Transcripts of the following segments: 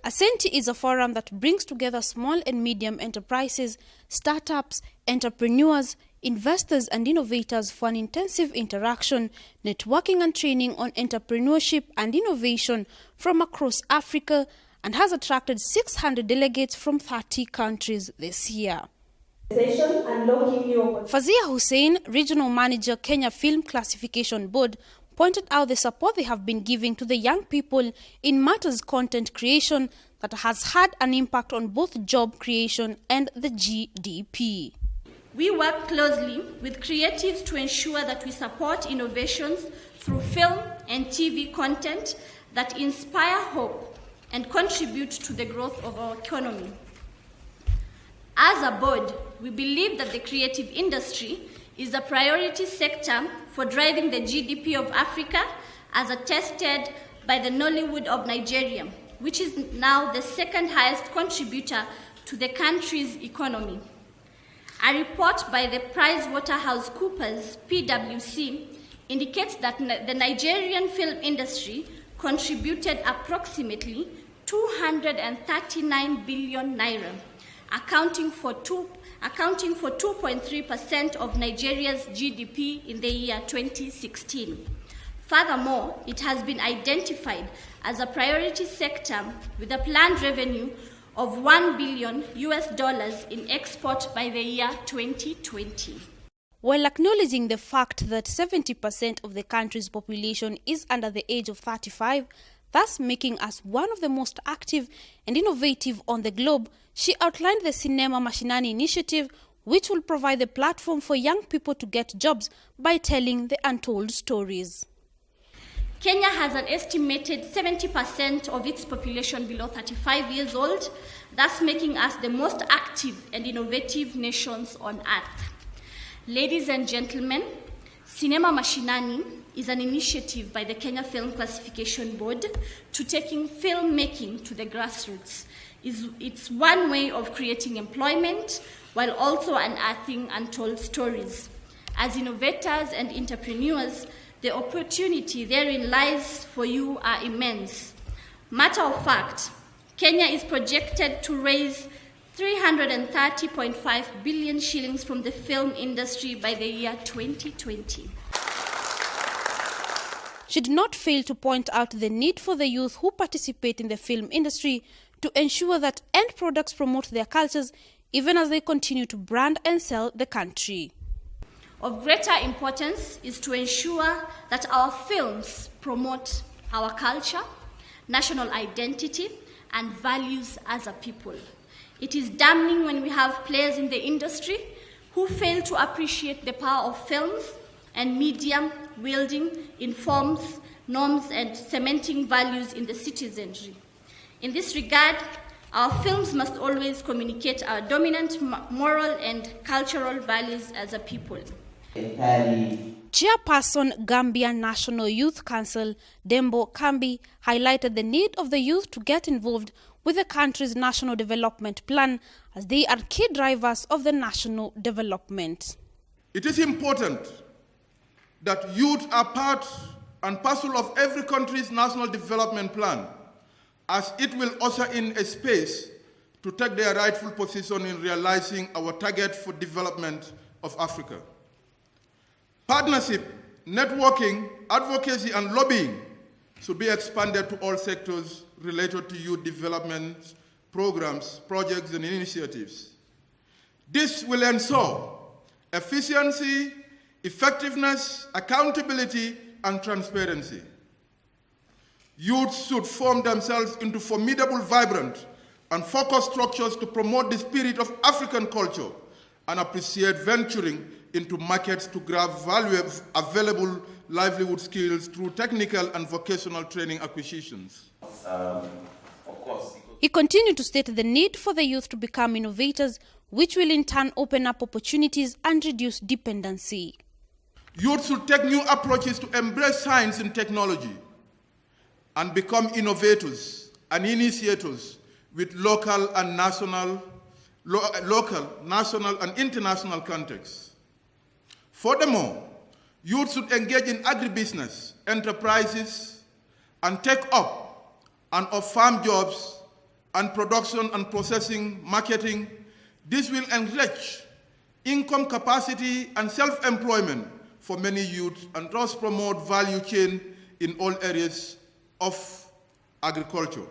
ASENTI is a forum that brings together small and medium enterprises, startups, entrepreneurs, investors and innovators for an intensive interaction, networking and training on entrepreneurship and innovation from across Africa, and has attracted 600 delegates from 30 countries this year. Fazia Hussein, Regional Manager, Kenya Film Classification Board, pointed out the support they have been giving to the young people in matters content creation that has had an impact on both job creation and the GDP. We work closely with creatives to ensure that we support innovations through film and TV content that inspire hope and contribute to the growth of our economy. As a board, we believe that the creative industry is a priority sector for driving the GDP of Africa, as attested by the Nollywood of Nigeria, which is now the second highest contributor to the country's economy. A report by the PricewaterhouseCoopers, PwC, indicates that the Nigerian film industry contributed approximately 239 billion naira, accounting for 2.3% of Nigeria's GDP in the year 2016. Furthermore, it has been identified as a priority sector with a planned revenue of $1 billion in export by the year 2020. While acknowledging the fact that 70% of the country's population is under the age of 35, thus making us one of the most active and innovative on the globe, she outlined the Cinema Mashinani initiative, which will provide the platform for young people to get jobs by telling the untold stories. Kenya has an estimated 70% of its population below 35 years old, thus making us the most active and innovative nations on earth. Ladies and gentlemen, Cinema Mashinani is an initiative by the Kenya Film Classification Board to taking filmmaking to the grassroots. It's one way of creating employment while also unearthing untold stories. As innovators and entrepreneurs, the opportunity therein lies for you are immense. Matter of fact, Kenya is projected to raise 330.5 billion shillings from the film industry by the year 2020. She did not fail to point out the need for the youth who participate in the film industry to ensure that end products promote their cultures even as they continue to brand and sell the country. Of greater importance is to ensure that our films promote our culture, national identity, and values as a people. It is damning when we have players in the industry who fail to appreciate the power of films and media wielding in forms, norms, and cementing values in the citizenry. In this regard, our films must always communicate our dominant moral and cultural values as a people. Chairperson Gambia National Youth Council, Dembo Kambi, highlighted the need of the youth to get involved with the country's national development plan, as they are key drivers of the national development. It is important that youth are part and parcel of every country's national development plan, as it will usher in a space to take their rightful position in realizing our target for development of Africa. Partnership, networking, advocacy, and lobbying should be expanded to all sectors related to youth development programs, projects, and initiatives. This will ensure efficiency, effectiveness, accountability, and transparency. Youth should form themselves into formidable, vibrant, and focused structures to promote the spirit of African culture and appreciate venturing into markets to grab available livelihood skills through technical and vocational training acquisitions. He continued to state the need for the youth to become innovators, which will in turn open up opportunities and reduce dependency. Youth should take new approaches to embrace science and technology and become innovators and initiators with local, national, and international contexts. Furthermore, youth should engage in agribusiness, enterprises, and take up and of farm jobs and production and processing, marketing. This will enrich income capacity and self-employment for many youth and thus promote value chain in all areas of agriculture.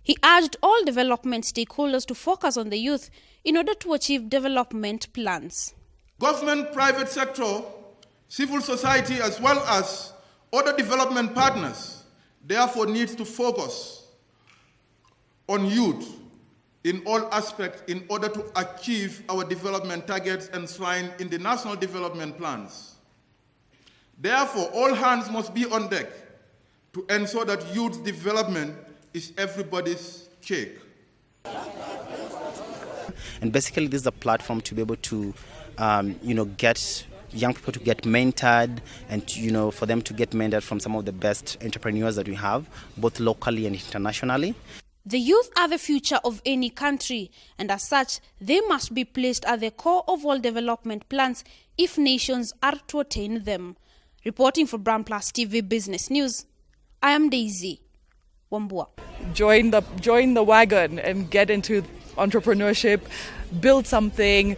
He urged all development stakeholders to focus on the youth in order to achieve development plans. Government, private sector, civil society, as well as other development partners, therefore needs to focus on youth in all aspects in order to achieve our development targets enshrined in the national development plans. Therefore, all hands must be on deck to ensure that youth development is everybody's cake. And basically, this is a platform to be able to, get young people to get mentored and, for them to get mentored from some of the best entrepreneurs that we have, both locally and internationally. The youth are the future of any country, and as such, they must be placed at the core of all development plans if nations are to attain them. Reporting for Brand Plus TV Business News, I am Daisy Wambua. Join the wagon and get into entrepreneurship, build something,